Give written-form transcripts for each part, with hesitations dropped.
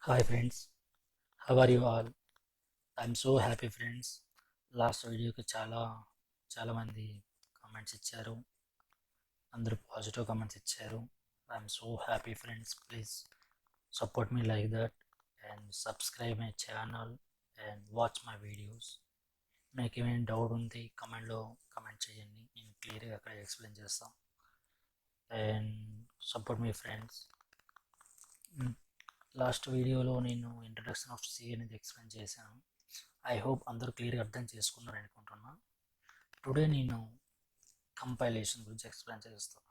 Hi friends, how are you all? I'm so happy friends. Last వీడియోకి చాలా మంది comments ఇచ్చారు. అందరూ పాజిటివ్ కామెంట్స్ ఇచ్చారు. I'm so happy friends. Please support me like that and subscribe my channel and watch my videos. మీకు ఏమైనా doubt ఉంది కమెంట్లో comment చేయండి. నేను క్లియర్గా అక్కడ ఎక్స్ప్లెయిన్ చేస్తాను. And support me friends. Last వీడియోలో నేను ఇంట్రడక్షన్ ఆఫ్ సి అనేది ఎక్స్ప్లెయిన్ చేశాను. ఐ హోప్ అందరూ క్లియర్గా అర్థం చేసుకున్నారు అనుకుంటున్నా. టుడే నేను కంపైలేషన్ గురించి ఎక్స్ప్లెయిన్ చేస్తాను.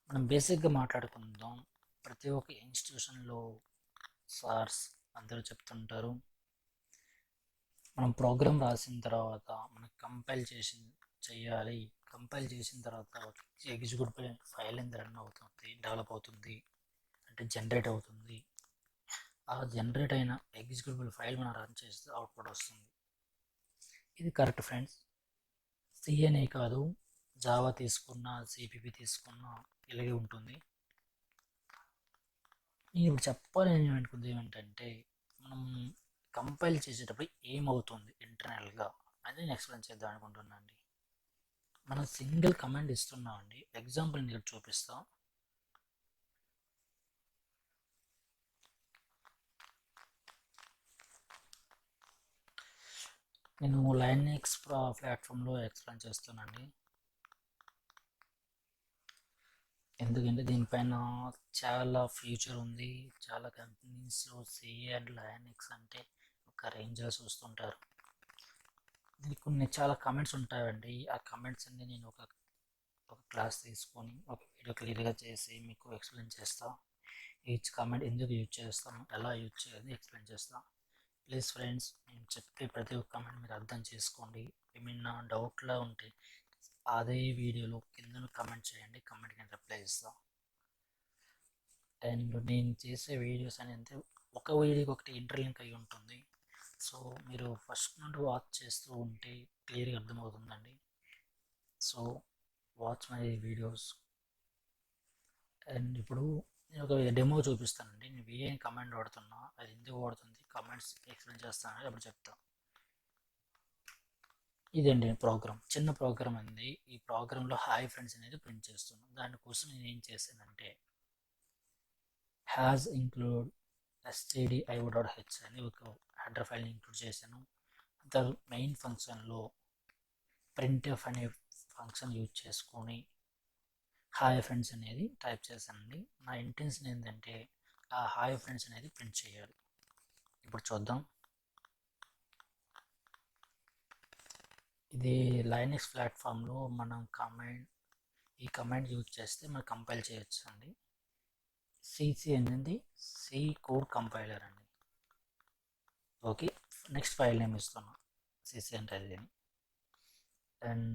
మనం బేసిక్గా మాట్లాడుకుందాం. ప్రతి ఒక్క ఇన్స్టిట్యూషన్లో సార్స్ అందరూ చెప్తుంటారు, మనం ప్రోగ్రామ్ రాసిన తర్వాత మనం చేయాలి. కంపైల్ చేసిన తర్వాత ఎగ్జిక్యూటివ్ ఫైల్ ఎంత రన్ అవుతుంది, డెవలప్ అవుతుంది, అంటే జనరేట్ అవుతుంది. ఆ జనరేట్ అయిన ఎగ్జిక్యూటిబుల్ ఫైల్ మనం రన్ చేస్తే అవుట్పుట్ వస్తుంది. ఇది కరెక్ట్ ఫ్రెండ్స్. సి అనే కాదు, జావా తీసుకున్నా, సిపిపి తీసుకున్నా ఇలాగే ఉంటుంది. నేను ఇప్పుడు చెప్పాలని అనుకుంది ఏమిటంటే, మనం కంపైల్ చేసేటప్పుడు ఏమవుతుంది ఇంటర్నల్గా అని నేను ఎక్స్ప్లెయిన్ చేద్దాం అనుకుంటున్నాను అండి. మనం సింగిల్ కమాండ్ ఇస్తున్నాం అండి. ఎగ్జాంపుల్ నేను చూపిస్తాం. నేను లైనక్స్ ప్లాట్ఫామ్లో ఎక్స్ప్లెయిన్ చేస్తానండి. ఎందుకంటే దీనిపైన చాలా ఫ్యూచర్ ఉంది. చాలా కంపెనీస్లో సి అండ్ లైనక్స్ అంటే ఒక రేంజ్గా చూస్తుంటారు. దీనికి కొన్ని చాలా కమెంట్స్ ఉంటాయండి. ఆ కమెంట్స్ అన్ని నేను ఒక క్లాస్ తీసుకొని ఒక వీడియో క్లియర్గా చేసి మీకు ఎక్స్ప్లెయిన్ చేస్తా. ఈచ్ కమెంట్ ఎందుకు యూజ్ చేస్తాం, ఎలా యూజ్ చేయాలి ఎక్స్ప్లెయిన్ చేస్తా. ప్లీజ్ ఫ్రెండ్స్, నేను చెప్పే ప్రతి ఒక్క కమెంట్ మీరు అర్థం చేసుకోండి. ఏమైనా డౌట్లా ఉంటే అదే వీడియోలో కింద కమెంట్ చేయండి. కమెంట్కి నేను రిప్లై ఇస్తాను. అండ్ నేను చేసే వీడియోస్ అనేది ఒక వీడియోకి ఒకటి ఇంటర్లింక్ అయి ఉంటుంది. సో మీరు ఫస్ట్ నుండి వాచ్ చేస్తూ ఉంటే క్లియర్గా అర్థమవుతుందండి. So watch my videos. And ఇప్పుడు నేను ఒక డెమో చూపిస్తానండి. నేను ఏ కమాండ్ వాడుతున్నా, అది ఎందుకు వాడుతుంది, కమెంట్స్ ఎక్స్ప్లెయిన్ చేస్తానని అప్పుడు చెప్తాను. ఇదండి ప్రోగ్రామ్, చిన్న ప్రోగ్రామ్ అండి. ఈ ప్రోగ్రాంలో హాయ్ ఫ్రెండ్స్ అనేది ప్రింట్ చేస్తున్నాను. దానికోసం నేను ఏం చేశానంటే, హ్యాస్ ఇంక్లూడ్ stdio.h అని ఒక హెడర్ ఫైల్ని ఇంక్లూడ్ చేశాను. అంత మెయిన్ ఫంక్షన్లో printf అనే ఫంక్షన్ యూజ్ చేసుకొని హాయ్ ఫ్రెండ్స్ అనేది టైప్ చేశానండి. నా ఇంటెన్షన్ ఏంటంటే ఆ హాయ్ ఫ్రెండ్స్ అనేది ప్రింట్ చేయాలి. ఇప్పుడు చూద్దాం. ఇది లైనక్స్ ప్లాట్ఫామ్లో మనం ఈ కమాండ్ యూజ్ చేస్తే మనం కంపైల్ చేయొచ్చు అండి. సిసి అనేది సి కోడ్ కంపైలర్ అండి. ఓకే, నెక్స్ట్ ఫైల్ నేమ్ ఇస్తున్నాం, సిసి అంటే అది. అండ్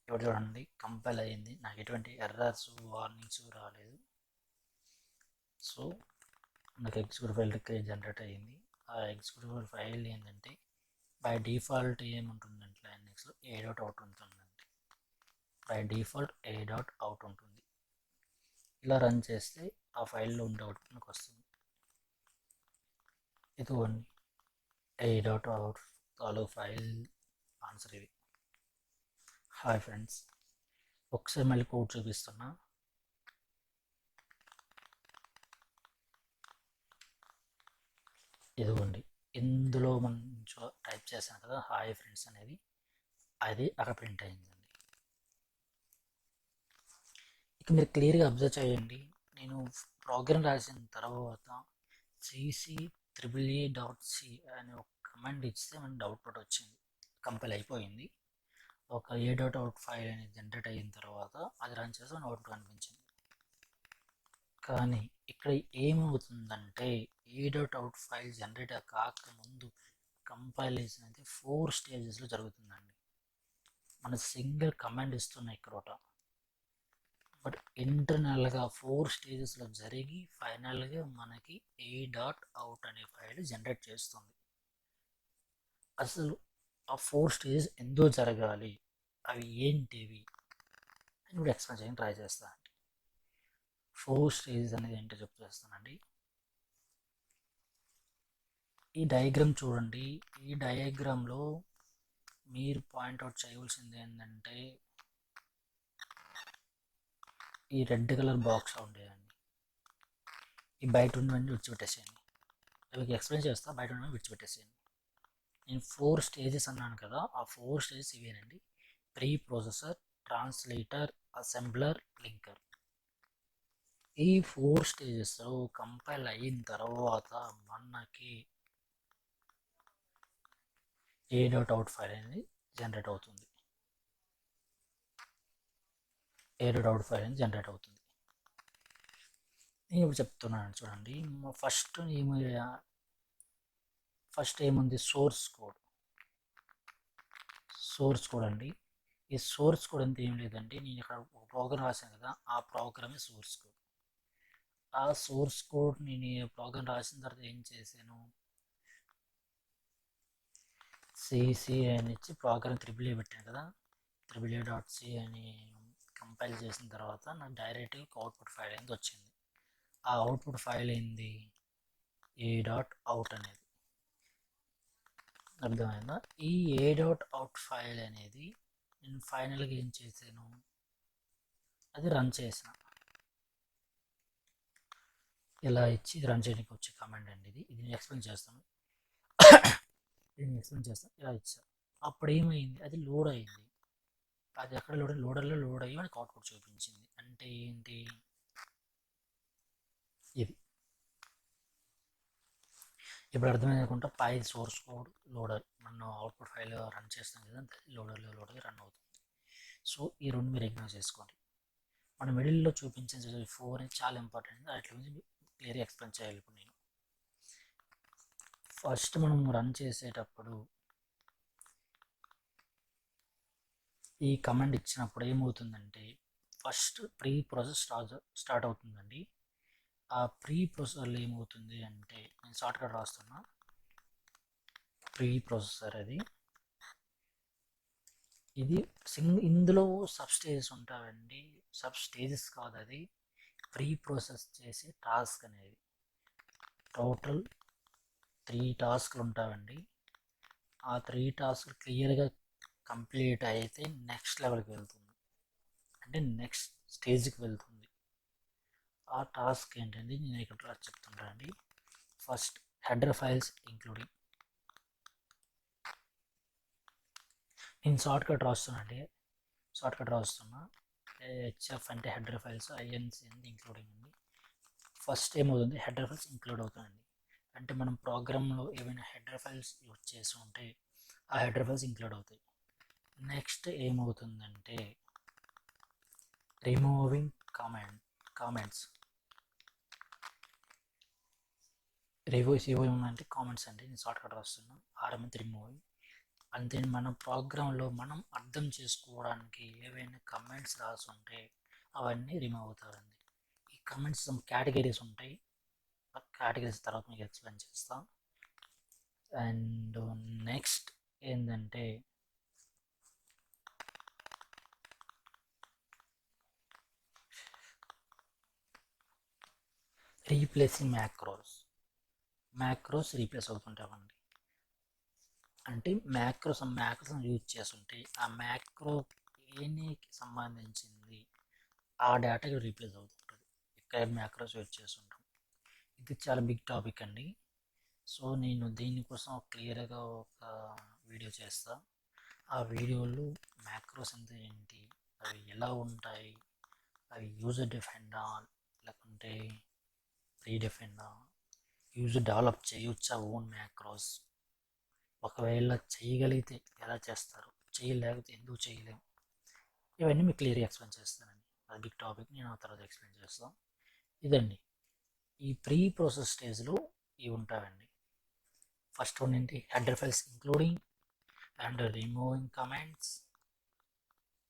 ఇప్పుడు చూడండి, కంపైల్ అయ్యింది. నాకు ఎటువంటి ఎర్రర్స్ వార్నింగ్స్ రాలేదు. సో నాకు ఎగ్జిక్యూటివ్ ఫైల్ జనరేట్ అయ్యింది. ఆ ఎగ్జిక్యూటివ్ ఫైల్ ఏంటంటే బై డిఫాల్ట్ ఏముంటుందంటే లైనక్స్లో a.out ఉంటుందండి. బై డిఫాల్ట్ a.out ఉంటుంది. ఇలా రన్ చేస్తే ఆ ఫైల్లో ఉండే అవుట్పుట్ నాకు వస్తుంది. ఇదిగోండి a.out తాలూ ఫైల్ ఆన్సర్ ఇది. హాయ్ ఫ్రెండ్స్, ఒకసారి మళ్ళీ కోడ్ చూపిస్తున్నా. ఇదిగోండి, ఇందులో మనం టైప్ చేశాను కదా హాయ్ ఫ్రెండ్స్ అనేది, అది అక్కడ ప్రింట్ అయిందండి. ఇక మీరు క్లియర్గా అబ్జర్వ్ చేయండి. నేను ప్రోగ్రామ్ రాసిన తర్వాత cc అనే ఒక కమాండ్ ఇస్తే మనకి అవుట్పుట్ వచ్చింది, కంపైల్ అయిపోయింది. ఒక a.out ఫైల్ అనేది జనరేట్ అయిన తర్వాత అది రన్ చేస్తే మన అవుట్పుట్ కనిపించింది. కానీ ఇక్కడ ఏమవుతుందంటే a.out ఫైల్ జనరేట్ కాకముందు కంపైలేషన్ అయితే 4 స్టేజెస్లో జరుగుతుందండి. మన సింగిల్ కమాండ్ ఇస్తున్న ఇక్కడ, బట్ ఇంటర్నల్గా 4 స్టేజెస్లో జరిగి ఫైనల్గా మనకి a.out అనే ఫైల్ జనరేట్ చేస్తుంది. అసలు ఆ 4 స్టేజెస్ ఎందుకు జరగాలి, అవి ఏంటివి అని కూడా ఎక్స్ప్లెయిన్ చేయడానికి ట్రై చేస్తానండి. 4 స్టేజెస్ అనేది ఏంటో చెప్తానండి. ఈ డయాగ్రామ్ చూడండి. ఈ డయాగ్రామ్లో మీరు పాయింట్అవుట్ చేయవలసింది ఏంటంటే ఈ రెడ్ కలర్ బాక్స్ ఉండేదండి. ఈ బయట ఉన్నవన్నీ విడిచిపెట్టేసేయండి. అవి ఎక్స్ప్లెయిన్ చేస్తా, బయట ఉన్నవి విడిచిపెట్టేసేయండి. నేను 4 స్టేజెస్ అన్నాను కదా, ఆ 4 స్టేజెస్ ఇవేనండి. Preprocessor, translator, assembler, linker. ఈ 4 స్టేజెస్ కంపైల్ అయిన తర్వాత మనకి a.out ఫైల్ అనేది జనరేట్ అవుతుంది. a.out ఫైల్ అనేది జనరేట్ అవుతుంది. నేను ఇప్పుడు చెప్తున్నాను చూడండి. ఫస్ట్ ఏముంది, సోర్స్ కోడ్ అండి. ఈ సోర్స్ కోడ్ అంతా ఏం లేదండి, నేను ఇక్కడ ఒక ప్రోగ్రామ్ రాశాను కదా, ఆ ప్రోగ్రామే సోర్స్ కోడ్. ఆ సోర్స్ కోడ్ నేను ప్రోగ్రామ్ రాసిన తర్వాత ఏం చేశాను, సిసి అని ఇచ్చి ప్రోగ్రామ్ త్రిబుల్ ఏ పెట్టాను కదా, త్రిబుల్.c అని కంపైల్ చేసిన తర్వాత నాకు డైరెక్ట్గా అవుట్పుట్ ఫైల్ అనేది వచ్చింది. ఆ అవుట్పుట్ ఫైల్ ఏంది, a.out అనేది. అర్థమైందా? ఈ a.out ఫైల్ అనేది నేను ఫైనల్గా ఏం చేశాను, అది రన్ చేసిన. ఇలా ఇచ్చి రన్ చేయడానికి వచ్చే కమాండ్ అండి ఇది. ఇది నేను ఎక్స్ప్లెయిన్ చేస్తాను. ఇలా ఇచ్చాను. అప్పుడు ఏమైంది, అది లోడ్ అయింది. అది ఎక్కడ లోడర్లో లోడ్ అయ్యి మనకి అవుట్పుట్ చూపించింది. అంటే ఏంటి, ఇది ఇప్పుడు అర్థమైంది అనుకుంటా. పై సోర్స్ కోడ్ లోడర్ మనం అవుట్పుట్ ఫైల్ రన్ చేస్తాం కదా, లోడర్లో లోడ్ అయ్యి రన్ అవుతుంది. సో ఈ రెండు మీరు ఇగ్నోర్ చేసుకోండి. మన మిడిల్లో చూపించే 4 అనేది చాలా ఇంపార్టెంట్. అట్లా గురించి క్లియర్గా ఎక్స్ప్లెయిన్ చేయాలి. ఇప్పుడు నేను ఫస్ట్ మనం రన్ చేసేటప్పుడు ఈ కమాండ్ ఇచ్చినప్పుడు ఏమవుతుందంటే ఫస్ట్ ప్రీ ప్రాసెస్ స్టార్ట్ అవుతుందండి. ఆ ప్రీ ప్రాసెసర్లో ఏమవుతుంది అంటే, నేను షార్ట్కట్ రాస్తున్నా, ప్రీ ప్రాసెసర్ ఇది ఇందులో సబ్ స్టేజెస్ ఉంటాయండి. సబ్ స్టేజెస్ కాదు, అది ప్రీ ప్రాసెస్ చేసే టాస్క్ అనేది. టోటల్ 3 టాస్క్లు ఉంటాయండి. ఆ 3 టాస్క్లు క్లియర్గా కంప్లీట్ అయితే నెక్స్ట్ లెవెల్కి వెళ్తుంది, అంటే నెక్స్ట్ స్టేజ్కి వెళ్తుంది. ఆ టాస్క్ ఏంటంటే నేను ఇక్కడ చెప్తుంటానండి. ఫస్ట్ హెడర్ ఫైల్స్ ఇంక్లూడింగ్, నేను షార్ట్కట్ రాస్తున్నా. హెచ్ఎఫ్ అంటే హెడర్ ఫైల్స్, ఐఎన్సి అంటే ఇంక్లూడింగ్ అండి. ఫస్ట్ ఏమవుతుంది, హెడర్ ఫైల్స్ ఇంక్లూడ్ అవుతాయండి. అంటే మనం ప్రోగ్రాంలో ఏమైనా హెడర్ ఫైల్స్ యూజ్ చేసి ఉంటే ఆ హెడర్ ఫైల్స్ ఇంక్లూడ్ అవుతాయి. నెక్స్ట్ ఏమవుతుందంటే రిమూవింగ్ కామెంట్స్. రిమూవ్ అంటే కామెంట్స్ అండి. నేను షార్ట్కట్ రాస్తున్నాను, ఆర్ఎంఎత్ రిమూవింగ్. అంతే. మన ప్రోగ్రాంలో మనం అర్థం చేసుకోవడానికి ఏవైనా కమెంట్స్ రాసి ఉంటే అవన్నీ రిమూవ్ అవుతాయండి. ఈ కమెంట్స్ కేటగిరీస్ ఉంటాయి, ఆ కేటగిరీస్ తర్వాత మీకు ఎక్స్ప్లెయిన్ చేస్తాం. అండ్ నెక్స్ట్ ఏంటంటే రీప్లేసింగ్ మ్యాక్రోస్ రీప్లేస్ అవుతుంటామండి. అంటే మ్యాక్రోస్ యూజ్ చేస్తుంటే ఆ మ్యాక్రో ఏనికి సంబంధించింది ఆ డేటాకి రీప్లేస్ అవుతుంటుంది. ఇక్కడ మ్యాక్రోస్ యూజ్ చేస్తుంటాం. ఇది చాలా బిగ్ టాపిక్ అండి. సో నేను దీనికోసం క్లియర్గా ఒక వీడియో చేస్తా. ఆ వీడియోలో మ్యాక్రోస్ అంటే ఏంటి, అవి ఎలా ఉంటాయి, అవి యూజర్ డిఫైన్డా లేకుంటే ప్రీ డిఫైన్డా, యూజర్ డెవలప్ చేయొచ్చా ఓన్ మ్యాక్రోస్, ఒకవేళ చేయగలిగితే ఎలా చేస్తారు, చేయలేకపోతే ఎందుకు చేయలేము, ఇవన్నీ మీకు క్లియర్గా ఎక్స్ప్లెయిన్ చేస్తానండి. అది బిగ్ టాపిక్, నేను ఆ తర్వాత ఎక్స్ప్లెయిన్ చేస్తాను. ఇదండి ఈ ప్రీ ప్రాసెస్ స్టేజ్లో ఇవి ఉంటాయండి. ఫస్ట్ వన్ ఏంటి, header files including and removing commands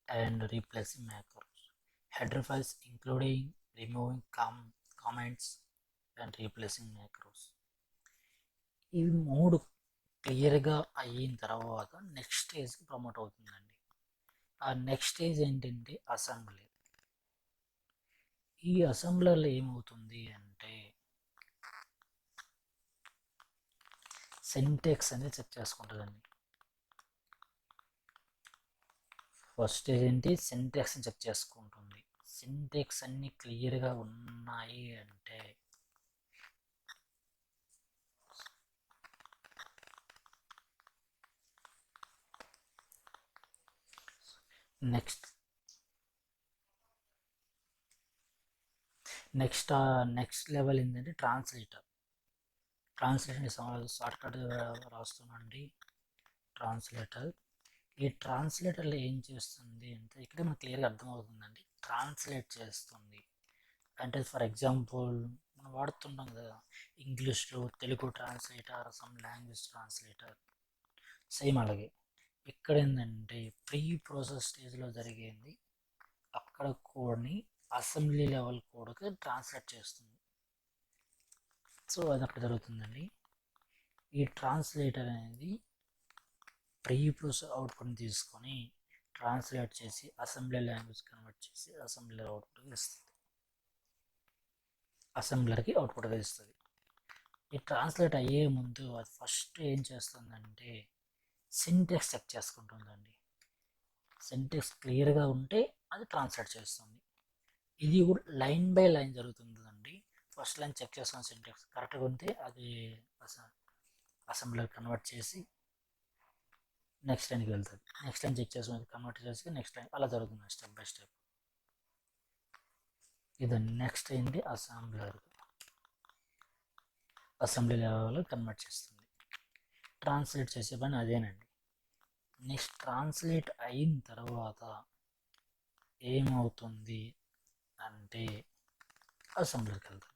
and replacing macros. Header files including, removing comments and replacing macros. ఇవి 3 క్లియర్గా అయిన తర్వాత నెక్స్ట్ స్టేజ్కి ప్రమోట్ అవుతుందండి. ఆ నెక్స్ట్ స్టేజ్ ఏంటంటే అసెంబ్లీ. ఈ అసెంబ్లర్లో ఏమవుతుంది అంటే సింటెక్స్ అనేది చెక్ చేసుకుంటుందండి. ఫస్ట్ ఏంటి, సింటెక్స్ని చెక్ చేసుకుంటుంది. సింటెక్స్ అన్ని క్లియర్గా ఉన్నాయి అంటే నెక్స్ట్ నెక్స్ట్ లెవెల్ ఏంటంటే ట్రాన్స్లేటర్. ట్రాన్స్లేషన్ షార్ట్కట్ రాస్తున్నాండి. ట్రాన్స్లేటర్. ఈ ట్రాన్స్లేటర్లో ఏం చేస్తుంది అంటే ఇక్కడ మనకు క్లియర్గా అర్థమవుతుందండి. ట్రాన్స్లేట్ చేస్తుంది అంటే ఫర్ ఎగ్జాంపుల్ మనం వాడుతుంటాం కదా ఇంగ్లీష్లో Telugu translator, some language translator, same అలాగే ఇక్కడ ఏంటంటే ప్రీ ప్రాసెస్ స్టేజ్లో జరిగేది అక్కడ కోడ్ని అసెంబ్లీ లెవెల్ కోడ్కి ట్రాన్స్లేట్ చేస్తుంది. సో అది అక్కడ జరుగుతుందండి. ఈ ట్రాన్స్లేటర్ అనేది ప్రీ ప్రాసెస్ అవుట్పుట్ని తీసుకొని ట్రాన్స్లేట్ చేసి అసెంబ్లీ లాంగ్వేజ్ కన్వర్ట్ చేసి అసెంబ్లీ అవుట్పుట్కి ఇస్తుంది. అసెంబ్లర్కి అవుట్పుట్గా ఇస్తుంది. ఈ ట్రాన్స్లేట్ అయ్యే ముందు అది ఫస్ట్ ఏం చేస్తుందంటే సింటెక్స్ చెక్ చేసుకుంటుందండి. సింటెక్స్ క్లియర్గా ఉంటే అది ట్రాన్స్లేట్ చేస్తుంది. ఇది కూడా లైన్ బై లైన్ జరుగుతుందండి. ఫస్ట్ లైన్ చెక్ చేసుకుని సింటెక్స్ కరెక్ట్గా ఉంటే అది అసెంబ్లర్ కన్వర్ట్ చేసి నెక్స్ట్ లైన్కి వెళ్తుంది. నెక్స్ట్ లైన్ చెక్ చేసుకుని కన్వర్ట్ చేసి నెక్స్ట్ లైన్ అలా జరుగుతుంది స్టెప్ బై స్టెప్. ఇది నెక్స్ట్ ఏంటి అసెంబ్లీ లెవెల్లో కన్వర్ట్ చేస్తుంది. ట్రాన్స్లేట్ చేసే పని అదేనండి. నెక్స్ట్ ట్రాన్స్లేట్ అయిన తర్వాత ఏమవుతుంది అంటే అసెంబ్లీకి వెళ్తుంది.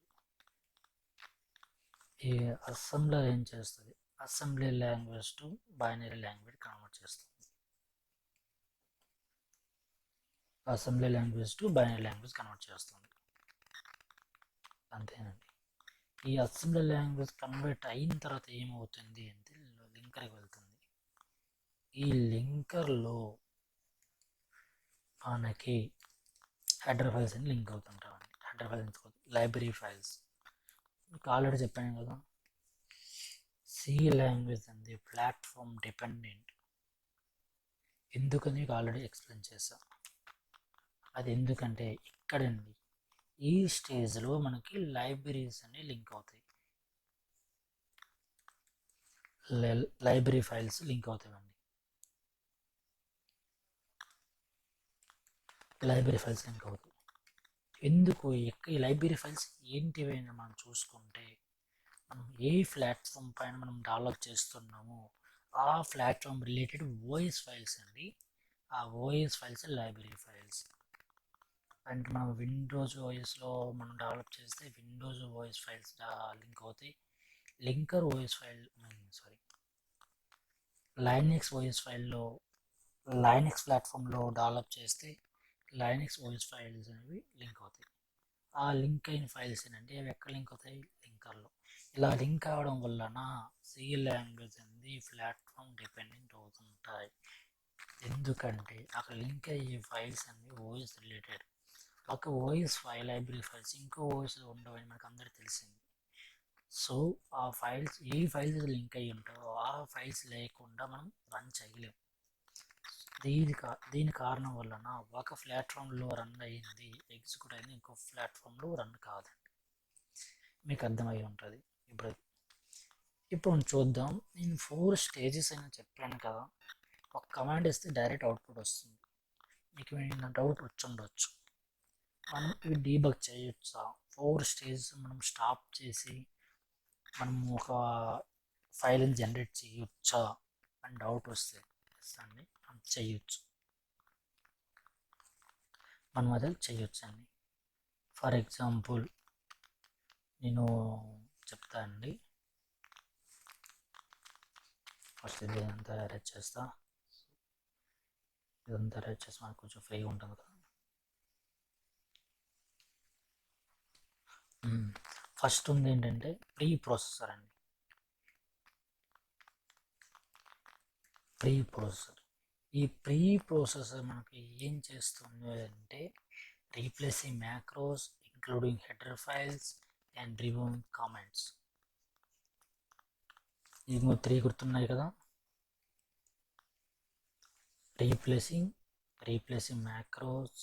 ఈ అసెంబ్లర్ ఏం చేస్తుంది, assembly language to binary language convert చేస్తుంది. Assembly language to binary language convert చేస్తుంది. అంతేనండి. ఈ అసెంబ్లీ లాంగ్వేజ్ కన్వర్ట్ అయిన తర్వాత ఏమవుతుంది అంటే లింకర్కి వెళ్తుంది. ఈ లింకర్లో మనకి హెడర్ ఫైల్స్ అని లింక్ అవుతుంటామండి. హెడర్ ఫైల్స్ లైబ్రరీ ఫైల్స్ మీకు ఆల్రెడీ చెప్పాను కదా, సి లాంగ్వేజ్ అనేది ప్లాట్ఫామ్ డిపెండెంట్. ఎందుకని మీకు ఆల్రెడీ ఎక్స్ప్లెయిన్ చేశాను. అది ఎందుకంటే ఇక్కడండి ఈ స్టేజ్లో మనకి లైబ్రరీస్ అనే లింక్ అవుతాయి. లైబ్రరీ ఫైల్స్ లింక్ అవుతాయండి. లైబ్రరీ ఫైల్స్ లింక్ అవుతాయి. ఎందుకు ఈ లైబ్రరీ ఫైల్స్ ఏంటివి అని మనం చూసుకుంటే మనం ఏ ప్లాట్ఫామ్ పైన మనం డెవలప్ చేస్తున్నామో ఆ ప్లాట్ఫామ్ రిలేటెడ్ ఓఎస్ ఫైల్స్ అండి. ఆ OS files library files. And మనం విండోస్ ఓఎస్లో మనం డెవలప్ చేస్తే విండోస్ ఓఎస్ ఫైల్స్ లింక్ అవుతాయి. Linker OS file Linux OS ఫైల్లో లైనెక్స్ ప్లాట్ఫామ్లో డెవలప్ చేస్తే లైనెక్స్ ఓఎస్ ఫైల్స్ అనేవి లింక్ అవుతాయి. ఆ లింక్ అయిన ఫైల్స్ ఏంటంటే అవి ఎక్కడ లింక్ అవుతాయి, లింకర్లో. ఇలా లింక్ అవడం వలన సి లాంగ్వేజ్ అనేది ప్లాట్ఫామ్ డిపెండెంట్ అవుతుంటాయి. ఎందుకంటే అక్కడ లింక్ అయ్యే ఫైల్స్ అన్ని ఓఎస్ రిలేటెడ్. ఒక ఓఎస్ ఫైల్ లైబ్రరీ ఫైల్స్ ఇంకో ఓఎస్లో ఉండవని మనకు అందరికీ తెలిసింది. సో ఆ ఫైల్స్ ఏ ఫైల్స్ లింక్ అయ్యి ఉంటాయో ఆ ఫైల్స్ లేకుండా మనం రన్ చేయలేం. దీని కారణం వలన ఒక ప్లాట్ఫామ్లో రన్ అయ్యింది ఎగ్జిక్యూట్ అయింది ఇంకో ప్లాట్ఫామ్లో రన్ కాదండి. మీకు అర్థమై ఉంటుంది. ఇప్పుడు చూద్దాం. నేను 4 స్టేజెస్ అయినా చెప్పాను కదా, ఒక కమాండ్ ఇస్తే డైరెక్ట్ అవుట్పుట్ వస్తుంది. మీకు ఏమైనా డౌట్ వచ్చి ఉండొచ్చు, మనం ఇవి డీబగ్ చేయొచ్చా, 4 స్టేజెస్ మనం స్టాప్ చేసి మనం ఒక ఫైల్ని జనరేట్ చేయొచ్చా అని డౌట్ వస్తే అండి మనం చేయొచ్చు. మనం అది చేయొచ్చు అండి. ఫర్ ఎగ్జాంపుల్ నేను చెప్తానండి. ఫస్ట్ ఇదంతా అరేంజ్ చేస్తా. ఇదంతా అరేంజ్ చేసి మనకు కొంచెం ఫ్రీగా ఉంటుంది కదా. ఫస్ట్ ఉంది ఏంటంటే ప్రీ ప్రాసెసర్ అండి. ఈ ప్రీ ప్రాసెసర్ మనకి ఏం చేస్తుంది అంటే replacing macros including header files and removing comments. ఇది 3 గుర్తున్నాయి కదా. Replacing macros,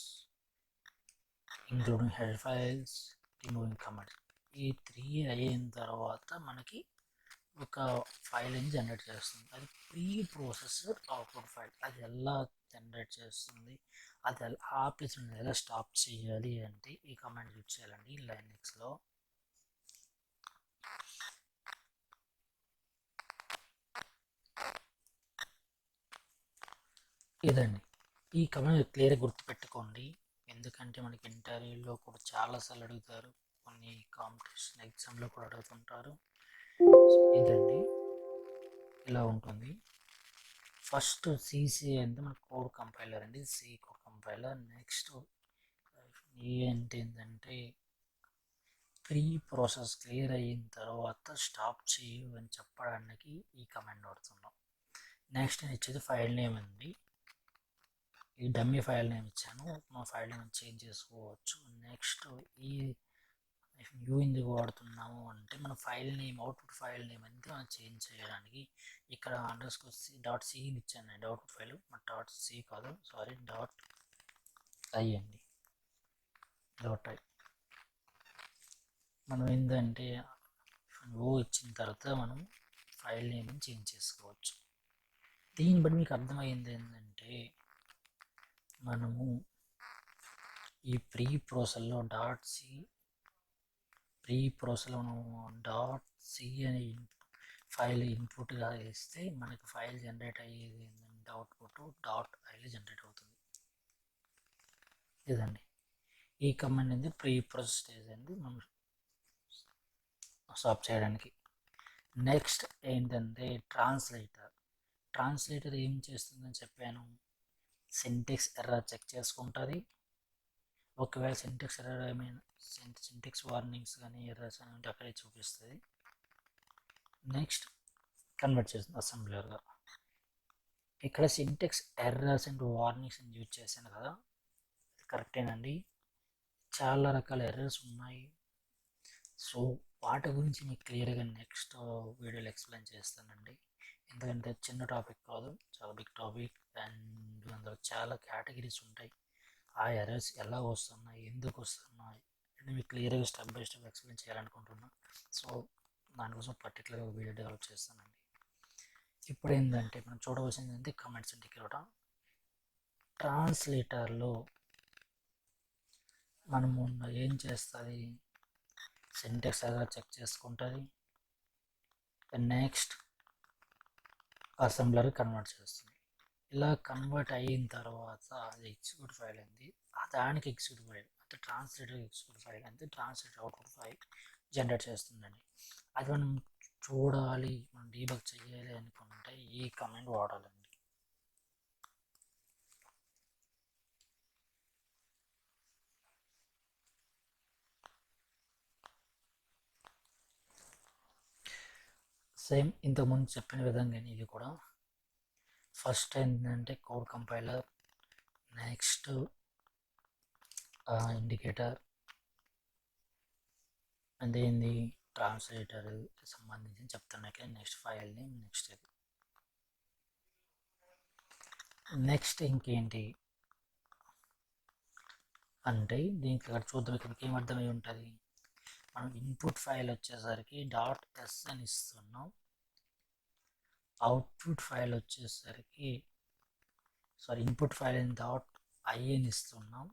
including head files, removing comments. ఈ 3 అయిన తర్వాత మనకి ఒక ఫైల్ జనరేట్ చేస్తుంది. అది ప్రీ ప్రాసెసర్ అవుట్పుట్ ఫైల్. అది ఎలా జనరేట్ చేస్తుంది, అది ఆ ప్లేస్ ఎలా స్టాప్ చేయాలి అంటే ఈ కమాండ్ యూజ్ చేయాలండి లైనక్స్లో. ఇదండి, ఈ కమాండ్ క్లియర్గా గుర్తుపెట్టుకోండి, ఎందుకంటే మనకి ఇంటర్వ్యూలో కూడా చాలాసార్లు అడుగుతారు, కొన్ని కాంపిటీషన్ ఎగ్జామ్లో కూడా అడుగుతుంటారు. ఇదండి, ఇలా ఉంటుంది. ఫస్ట్ సిసి అంటే మన కోడ్ కంపైలర్ అండి, సి కోడ్ కంపైలర్. నెక్స్ట్ ఏంటంటే ప్రీ ప్రాసెస్ క్లియర్ అయిన తర్వాత స్టాప్ చేయు అని చెప్పడానికి ఈ కమాండ్ వాడుతున్నాం. నెక్స్ట్ నేను ఇచ్చేది ఫైల్ నేమ్ అండి, ఈ డమ్మీ ఫైల్ నేమ్ ఇచ్చాను, మా ఫైల్ నేమ్ చేంజ్ చేసుకోవచ్చు. నెక్స్ట్ ఈ వ్యూ ఎందుకు వాడుతున్నాము అంటే మన file name, output file name అంతే మనం చేంజ్ చేయడానికి. ఇక్కడ .c ఇచ్చానండి అవుట్పుట్ ఫైల్, .c కాదు, సారీ, .i అండి, .i. మనం ఏంటంటే ఓ ఇచ్చిన తర్వాత మనం ఫైల్ నేమ్ చేంజ్ చేసుకోవచ్చు. దీన్ని బట్టి మీకు అర్థమైంది ఏంటంటే మనము ఈ ప్రీ ప్రాసెస్లో .c అనే ఫైల్ ఇన్పుట్గా ఇస్తే మనకి ఫైల్ జనరేట్ అయ్యేది ఏంటంటే అవుట్పుట్ .i జనరేట్ అవుతుంది. ఇదండి, ఈ కమాండ్ అనేది ప్రీ ప్రాసెస్ స్టేజ్ అండి మనం స్టాప్ చేయడానికి. నెక్స్ట్ ఏంటంటే ట్రాన్స్లేటర్ ఏం చేస్తుందని చెప్పాను, సింటెక్స్ ఎర్రర్ చెక్ చేసుకుంటుంది. ఒకవేళ సింటెక్స్ ఎర్రర్ ఏమైనా సింటెక్స్ వార్నింగ్స్ కానీ ఎర్రర్స్ అని ఉంటే అక్కడే చూపిస్తుంది. నెక్స్ట్ కన్వర్ట్ చేస్తుంది అసెంబ్లర్గా. ఇక్కడ సింటెక్స్ ఎర్రర్స్ అండ్ వార్నింగ్స్ అని యూజ్ చేశాను కదా, కరెక్టేనండి. చాలా రకాల ఎర్రర్స్ ఉన్నాయి, సో వాటి గురించి మీకు క్లియర్గా నెక్స్ట్ వీడియోలో ఎక్స్ప్లెయిన్ చేస్తానండి. ఎందుకంటే చిన్న టాపిక్ కాదు, చాలా బిగ్ టాపిక్, అండ్ అందులో చాలా కేటగిరీస్ ఉంటాయి. ఆ ఎర్రర్స్ ఎలా వస్తున్నాయి, ఎందుకు వస్తున్నాయి అని మీకు క్లియర్గా స్టెప్ బై స్టెప్ ఎక్స్ప్లెయిన్ చేయాలనుకుంటున్నాను. సో దానికోసం పర్టికులర్గా వీడియో డెవలప్ చేస్తానండి. ఇప్పుడు ఏంటంటే మనం చూడవలసింది ఏంటంటే కమెంట్స్ అంటే ఇక్కడ ట్రాన్స్లేటర్లో మనము ఏం చేస్తుంది, సింటెక్స్ ఎలా చెక్ చేసుకుంటుంది, నెక్స్ట్ అసెంబ్లర్ కన్వర్ట్ చేస్తుంది. ఇలా కన్వర్ట్ అయిన తర్వాత అది ఎగ్జిక్యూట్ ఫైల్ అయింది, దానికి ఎగ్జిక్యూట్ ఫైల్ అంటే ట్రాన్స్లేటర్ ఎగ్జిక్యూట్ ఫైల్ అంటే ట్రాన్స్లేటర్ అవుట్పుట్ ఫైల్ జనరేట్ చేస్తుందండి. అది మనం చూడాలి, మనం డీబగ్ చేయాలి అనుకుంటే ఈ కమాండ్ వాడాలండి. సేమ్ ఇంతకుముందు చెప్పిన విధంగానే ఇది కూడా ఫస్ట్ ఏంటంటే కోడ్ కంపైలర్, నెక్స్ట్ ఇండికేటర్, అదేంది ట్రాన్స్లేటర్ సంబంధించి చెప్తున్నాక నెక్స్ట్ ఫైల్ నేమ్, నెక్స్ట్ ఇంకేంటి అంటే దీనికి ఇక్కడ చూద్దాం, ఇక్కడికి ఏం అర్థమై ఉంటుంది. మనం ఇన్పుట్ ఫైల్ వచ్చేసరికి .s అని ఇస్తున్నాం, అవుట్పుట్ ఫైల్ వచ్చేసరికి ఇన్పుట్ ఫైల్ అని .i అని ఇస్తున్నాం,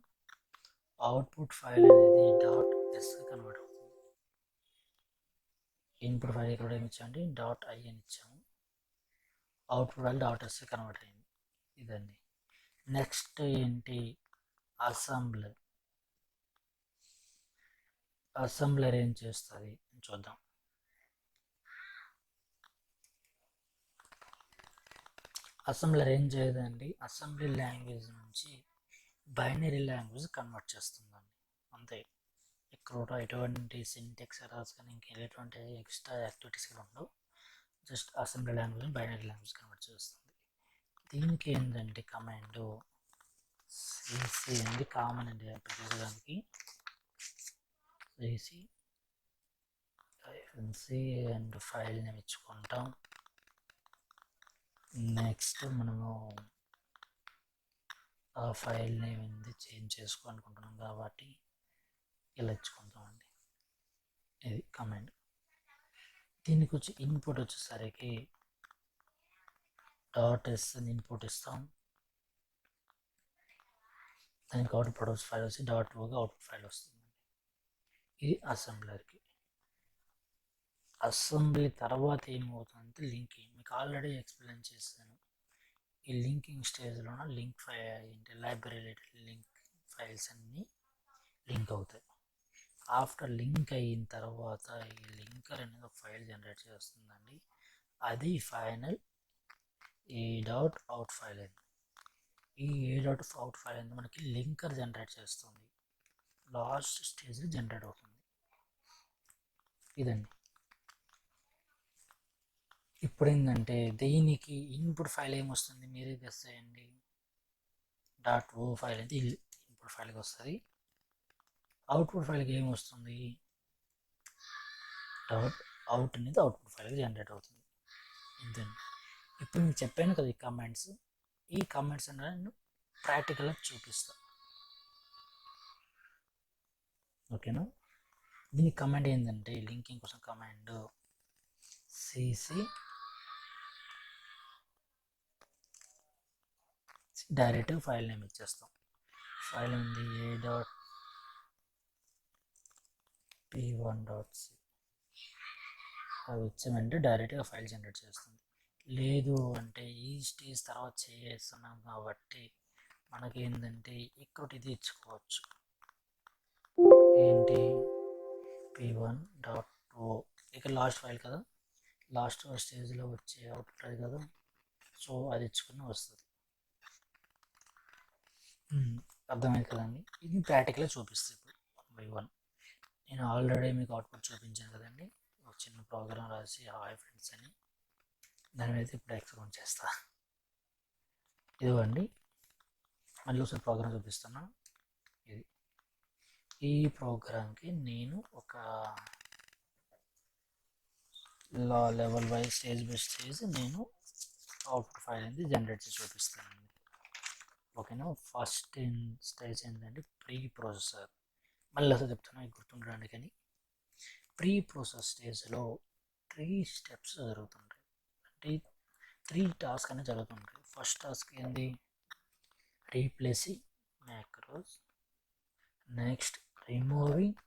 అవుట్పుట్ ఫైల్ అనేది .s కన్వర్ట్ అవుతుంది. ఇన్పుట్ ఫైల్ ఇక్కడ ఏమి ఇచ్చామంటే .i అని ఇచ్చాము, అవుట్పుట్ ఫైల్ .s కన్వర్ట్ అయింది. ఇదండి. నెక్స్ట్ ఏంటి, అసెంబ్లర్ ఏం చేస్తుంది చూద్దాం. అసెంబ్లర్ ఏం చేయదండి, అసెంబ్లీ లాంగ్వేజ్ నుంచి బైనరీ లాంగ్వేజ్ కన్వర్ట్ చేస్తుందండి, అంతే. ఇక్కడ ఎటువంటి సింటెక్స్ ఎర్రర్స్ కానీ ఎటువంటి ఎక్స్ట్రా యాక్టివిటీస్ కూడా ఉండవు, just assembly language binary language convert చేస్తుంది. దీనికి ఏంటంటే కమాండ్ సిసి అండి, కామన్ అండి పెట్టడానికి సిసి అండ్ ఫైల్ నేమ్ ఇచ్చుకుంటాం. నెక్స్ట్ మనము ఆ ఫైల్ నేమ్ ఏంది చేంజ్ చేసుకోవాలనుకుంటున్నాం కాబట్టి ఇలా ఇచ్చుకుంటామండి. ఇది కమాండ్. దీనికి వచ్చి ఇన్పుట్ వచ్చేసరికి .s అని ఇన్పుట్ ఇస్తాం. దానికి అవుట్పుట్ ఫైల్ వచ్చి .oగా అవుట్పుట్ ఫైల్ వస్తుంది. ఇది అసెంబ్లర్కి. అసెంబ్లీ తర్వాత ఏమవుతుందంటే లింకింగ్. మీకు ఆల్రెడీ ఎక్స్ప్లెయిన్ చేశాను. ఈ లింకింగ్ స్టేజ్లోన లింక్ ఫైల్ ఏంటి లైబ్రరీ రిలేటెడ్ లింక్ ఫైల్స్ అన్నీ లింక్ అవుతాయి. ఆఫ్టర్ లింక్ అయిన తర్వాత ఈ లింకర్ అనేది ఒక ఫైల్ జనరేట్ చేస్తుందండి. అది ఫైనల్ అవుట్ ఫైల్ అయింది. ఈ అవుట్ ఫైల్ అనేది మనకి లింకర్ జనరేట్ చేస్తుంది. లాస్ట్ స్టేజ్ జనరేట్ అవుతుంది. ఇదండి. ఇప్పుడు ఏంటంటే దీనికి ఇన్పుట్ ఫైల్ ఏమొస్తుంది మీరే గెస్ చేయండి. .o ఫైల్ అయితే ఇన్పుట్ ఫైల్కి వస్తుంది. అవుట్పుట్ ఫైల్కి ఏమొస్తుంది .out అనేది అవుట్పుట్ ఫైల్కి జనరేట్ అవుతుంది. ఇంతండి. ఇప్పుడు మీకు చెప్పాను కదా ఈ కమెంట్స్ అనేది నేను ప్రాక్టికల్గా చూపిస్తాను. ఓకేనా. దీని కమాండ్ ఏంటంటే లింకింగ్ కోసం command cc direct file name ఇచ్చేస్తాం. ఫైల్ ఉంది a.p1.c. అవి ఇచ్చామంటే డైరెక్ట్గా ఫైల్ జనరేట్ చేస్తుంది. లేదు అంటే ఈ స్టేజ్ తర్వాత చేస్తున్నాం కాబట్టి మనకి ఏంటంటే ఇక్కడ ఇది ఇచ్చుకోవచ్చు. ఏంటి p1.o. ఇక్కడ లాస్ట్ ఫైల్ కదా, లాస్ట్ స్టేజ్లో వచ్చే అవుట్పుట్ అది కదా, సో అది ఇచ్చుకుని వస్తుంది. అర్థమైంది కదండి. ఇది ప్రాక్టికల్గా చూపిస్తుంది ఇప్పుడు 1 by 1. నేను ఆల్రెడీ మీకు అవుట్పుట్ చూపించాను కదండి, ఒక చిన్న ప్రోగ్రామ్ రాసి హాయ్ ఫ్రెండ్స్ అని. దాని మీద ఇప్పుడు ఎక్స్పెరిమెంట్ చేస్తా. ఇదిగోండి మళ్ళీ ఒకసారి ప్రోగ్రామ్ చూపిస్తున్నా. ఇది ఈ ప్రోగ్రామ్కి నేను ఒక లెవెల్ బై స్టేజ్ నేను అవుట్పుట్ ఫైల్ అనేది జనరేట్ చేసి చూపిస్తానండి. ఓకేనా. ఫస్ట్ స్టేజ్ ఏంటంటే ప్రీ ప్రాసెసర్. మళ్ళీ అసలు చెప్తున్నా గుర్తుండడానికి. కానీ ప్రీ ప్రాసెస్ స్టేజ్లో 3 స్టెప్స్ జరుగుతుంటాయి. అంటే 3 టాస్క్ అనేది జరుగుతుంటాయి. ఫస్ట్ టాస్క్ ఏంది replacing macros, next removing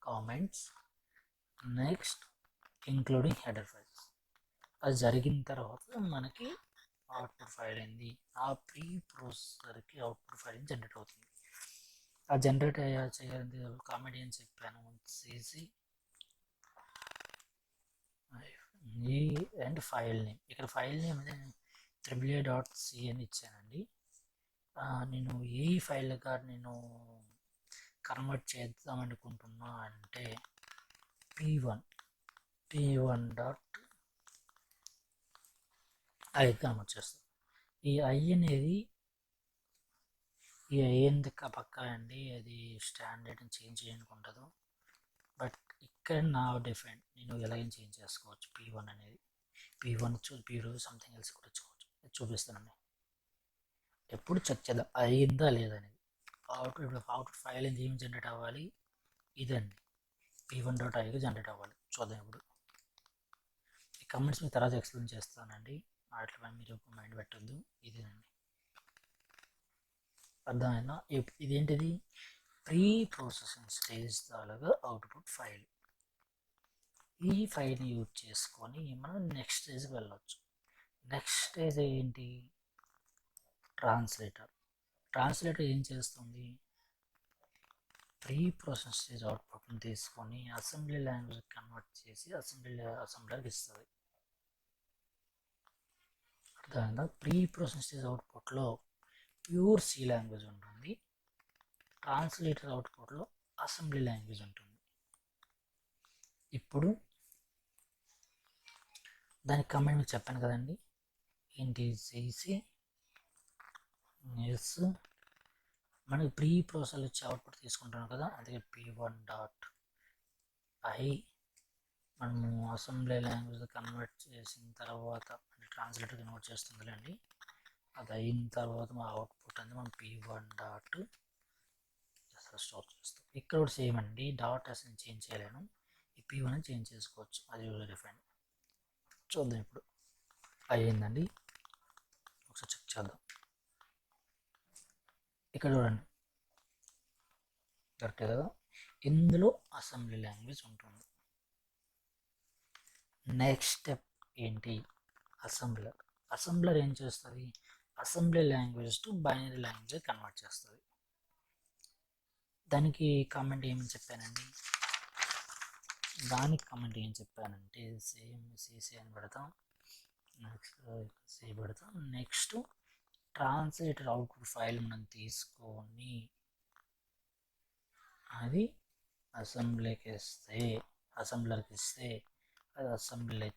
comments, next including header files. అది జరిగిన తర్వాత మనకి అవుట్పుట్ ఫైల్ ఏంది ఆ ప్రీ ప్రాసెసర్కి అవుట్పుట్ ఫైల్ జనరేట్ అవుతుంది. ఆ జనరేట్ చేయాలి కామెంట్ ఏం చెప్పాను చేసి అండ్ ఫైల్ నేమ్. ఇక్కడ ఫైల్ నేమ్ AAA.c అని ఇచ్చానండి. నేను ఏ ఫైల్గా నేను కన్వర్ట్ చేద్దాం అనుకుంటున్నా అంటే p1 డాట్ ఐ కన్వర్ట్ చేస్తాను. ఈ ఐ అనేది పక్క అండి, అది స్టాండర్డ్ చేంజ్ చేయనుకుంటుంది. బట్ ఇక్కడ నా డిఫరెంట్ నేను ఎలాగైనా చేంజ్ చేసుకోవచ్చు. p1 అనేది p1 p2 సంథింగ్ ఎల్స్ కూడా ఇచ్చుకోవచ్చు. చూపిస్తానండి. ఎప్పుడు చెక్ చేద్దాం అయిందా లేదనేది. అవుట్పుట్ ఫైల్ ఏం జనరేట్ అవ్వాలి, ఇదండి p1.iగా జనరేట్ అవ్వాలి. చూద్దాం ఇప్పుడు. ఈ కమెంట్స్ మీ తర్వాత ఎక్స్ప్లెయిన్ చేస్తానండి, వాటిపై మీరు మైండ్ పెట్టద్దు. ఇదేనండి, అర్థమైనా. ఇదేంటిది ప్రీ ప్రాసెసింగ్ స్టేజ్ తాలూగా అవుట్పుట్ ఫైల్. ఈ ఫైల్ని యూజ్ చేసుకొని మనం నెక్స్ట్ స్టేజ్కి వెళ్ళొచ్చు. నెక్స్ట్ స్టేజ్ ఏంటి ట్రాన్స్లేటర్ ఏం చేస్తుంది, ప్రీ ప్రాసెస్ స్టేజ్ అవుట్పుట్ని తీసుకొని అసెంబ్లీ లాంగ్వేజ్ కన్వర్ట్ చేసి అసెంబ్లర్కి ఇస్తుంది. అర్థమైందా. ప్రీ ప్రాసెస్ స్టేజ్ అవుట్పుట్లో ప్యూర్ సి లాంగ్వేజ్ ఉంటుంది, ట్రాన్స్లేటర్ అవుట్పుట్లో అసెంబ్లీ లాంగ్వేజ్ ఉంటుంది. ఇప్పుడు దానికి కమెంట్ మీకు చెప్పాను కదండి, ఏంటి చేసి ఎస్ మనకి ప్రీ ప్రాసెస్ వచ్చి అవుట్పుట్ తీసుకుంటాం కదా, అందుకే p1.i మనము అసెంబ్లీ లాంగ్వేజ్ కన్వర్ట్ చేసిన తర్వాత ట్రాన్స్లేటర్ కన్వర్ట్ చేస్తుందిలేండి. అది అయిన తర్వాత మా అవుట్పుట్ అనేది మనం p1 డాట్ స్టోర్ చేస్తాం. ఇక్కడ కూడా సేమ్ అండి, డాట్ అసలు చేంజ్ చేయలేను, ఈ p1 చేంజ్ చేసుకోవచ్చు, అది యూజర్ డిఫైన్. చూద్దాం ఇప్పుడు అయ్యిందండి, ఒకసారి చెక్ చేద్దాం. ఇక్కడ చూడండి కరెక్ట్ కదా, ఇందులో అసెంబ్లీ లాంగ్వేజ్ ఉంటుంది. నెక్స్ట్ స్టెప్ ఏంటి, అసెంబ్లర్. అసెంబ్లర్ ఏం చేస్తుంది, assembly language to binary language convert చేస్తుంది. దానికి కామెంట్ ఏమని చెప్పానండి, దానికి కామెంట్ ఏం చెప్పానంటే సేమ్ సిసి అని పెడతాం, నెక్స్ట్ సి పెడతాం, నెక్స్ట్ ట్రాన్స్లేటర్ అవుట్పుట్ ఫైల్ మనం తీసుకొని అది అసెంబ్లీకి ఇస్తే, అసెంబ్లర్కి ఇస్తే అది అసెంబ్లీ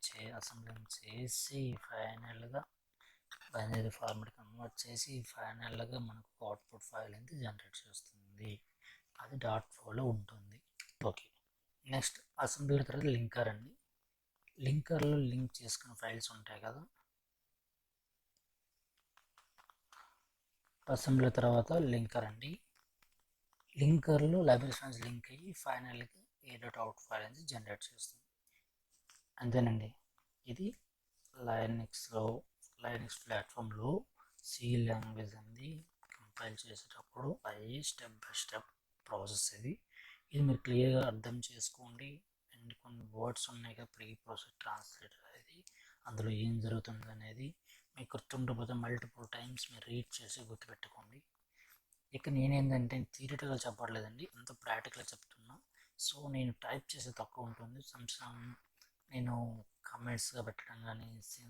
చేసి ఫైనల్గా బైనరీ ఫార్మాట్ కన్వర్ట్ చేసి ఫైనల్గా మనకు అవుట్పుట్ ఫైల్ అనేది జనరేట్ చేస్తుంది. అది డాట్ ఫ్లోలో ఉంటుంది. ఓకే, నెక్స్ట్ అసెంబ్లీ తర్వాత లింకర్ అండి. లింకర్లో లింక్ చేసుకున్న ఫైల్స్ ఉంటాయి కదా, అసెంబ్లీ తర్వాత లింకర్ అండి. లింకర్లో లైబ్రరీ ఫైల్స్ లింక్ అయ్యి ఫైనల్గా ఏ డాట్ అవుట్ ఫైల్ అనేది జనరేట్ చేస్తుంది. అంతేనండి, ఇది లైనక్స్ ప్లాట్ఫామ్లో సి లాంగ్వేజ్ అనేది కంపైల్ చేసేటప్పుడు అయ్యి స్టెప్ బై స్టెప్ ప్రాసెస్ ఇది. ఇది మీరు క్లియర్గా అర్థం చేసుకోండి. అండ్ కొన్ని వర్డ్స్ ఉన్నాయి కదా, ప్రీ ప్రాసెస్ ట్రాన్స్లేటర్ అనేది, అందులో ఏం జరుగుతుంది అనేది మీకు గుర్తుండకపోతే మల్టిపుల్ టైమ్స్ మీరు రీడ్ చేసి గుర్తుపెట్టుకోండి. ఇక నేనేంటంటే థియరిటికల్ చెప్పట్లేదండి, అంత ప్రాక్టికల్గా చెప్తున్నా. సో నేను టైప్ చేసే తక్కువ ఉంటుంది, నేను కమెంట్స్గా పెట్టడం కానీ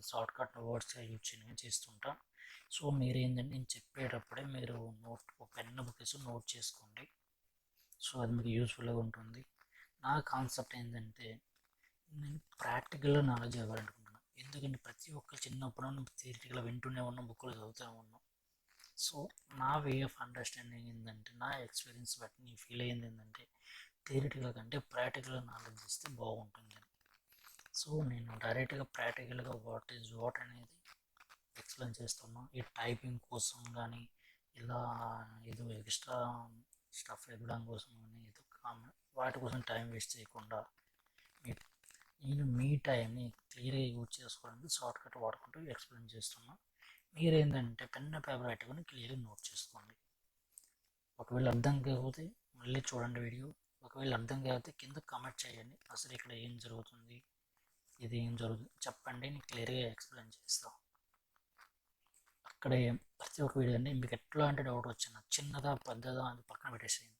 షార్ట్ కట్ వర్డ్స్గా యూజ్ చేయడం చేస్తుంటా. సో మీరు ఏంటంటే నేను చెప్పేటప్పుడే మీరు పెన్ బుక్ వేసి నోట్ చేసుకోండి. సో అది మీకు యూస్ఫుల్గా ఉంటుంది. నా కాన్సెప్ట్ ఏంటంటే నేను ప్రాక్టికల్గా నాలెడ్జ్ ఇవ్వాలనుకుంటున్నాను. ఎందుకంటే ప్రతి ఒక్కరు చిన్నప్పుడు థియరిటికల్గా వింటూనే ఉన్నాం, బుక్లో చదువుతూనే ఉన్నాం. సో నా వే ఆఫ్ అండర్స్టాండింగ్ ఏంటంటే, నా ఎక్స్పీరియన్స్ బట్టి నేను ఫీల్ అయ్యింది ఏంటంటే థియరిటికల్ కంటే ప్రాక్టికల్గా నాలెడ్జ్ ఇస్తే బాగుంటుంది. సో నేను డైరెక్ట్గా ప్రాక్టికల్గా వాట్ ఈజ్ వాట్ అనేది ఎక్స్ప్లెయిన్ చేస్తున్నాను. ఈ టైపింగ్ కోసం కానీ ఇలా ఏదో ఎక్స్ట్రా స్టఫ్ ఇవ్వడం కోసం కానీ ఏదో వాటి కోసం టైం వేస్ట్ చేయకుండా నేను మీ టైంని క్లియర్గా యూజ్ చేసుకోవడానికి షార్ట్ కట్ వాడుకుంటూ ఎక్స్ప్లెయిన్ చేస్తున్నాను. మీరేంటంటే పెన్ పేపర్ పెట్టుకొని క్లియర్గా నోట్ చేసుకోండి. ఒకవేళ అర్థం కాకపోతే మళ్ళీ చూడండి వీడియో. ఒకవేళ అర్థం కాకపోతే కింద కామెంట్ చేయండి, అసలు ఇక్కడ ఏం జరుగుతుంది, ఇది ఏం జరుగుతుంది చెప్పండి, నేను క్లియర్గా ఎక్స్ప్లెయిన్ చేస్తాను. అక్కడే ప్రతి ఒక్క వీడియో అండి, మీకు ఎట్లాంటి డౌట్ వచ్చినా చిన్నదా పెద్దదా అది పక్కన పెట్టేసేయండి.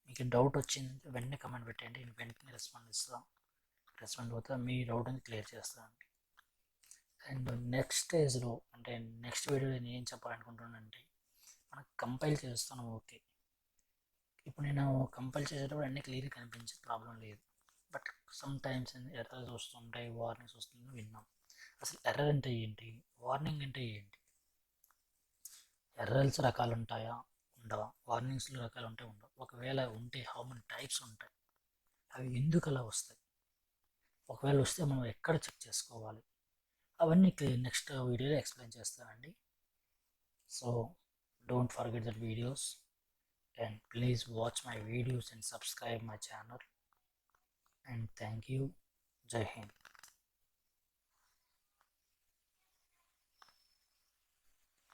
మీకు డౌట్ వచ్చింది వెంటనే కమెంట్ పెట్టండి, నేను వెంటనే రెస్పాండ్ అవుతా, మీ డౌట్ అనేది క్లియర్ చేస్తానండి. అండ్ నెక్స్ట్ స్టేజ్లో అంటే నెక్స్ట్ వీడియోలో నేను ఏం చెప్పాలనుకుంటున్నానంటే, మనకు కంపైల్ చేస్తాను ఓకే. ఇప్పుడు నేను కంపైల్ చేసేటప్పుడు అన్నీ క్లియర్గా కనిపించే ప్రాబ్లం లేదు, బట్ సమ్ టైమ్స్ ఎర్రర్స్ వస్తుంటాయి, వార్నింగ్స్ వస్తుంది విన్నాం. అసలు ఎర్రర్ అంటే ఏంటి, వార్నింగ్ అంటే ఏంటి, ఎర్రర్స్ రకాలు ఉంటాయా ఉండవా, వార్నింగ్స్లో రకాలు ఉంటాయి ఉండవు, ఒకవేళ ఉంటే హౌ మెనీ టైప్స్ ఉంటాయి, అవి ఎందుకు అలా వస్తాయి, ఒకవేళ వస్తే మనం ఎక్కడ చెక్ చేసుకోవాలి, అవన్నీ నెక్స్ట్ వీడియోలో ఎక్స్ప్లెయిన్ చేస్తానండి. So don't forget that videos and please watch my videos and subscribe my channel, and thank you. Jai Hind.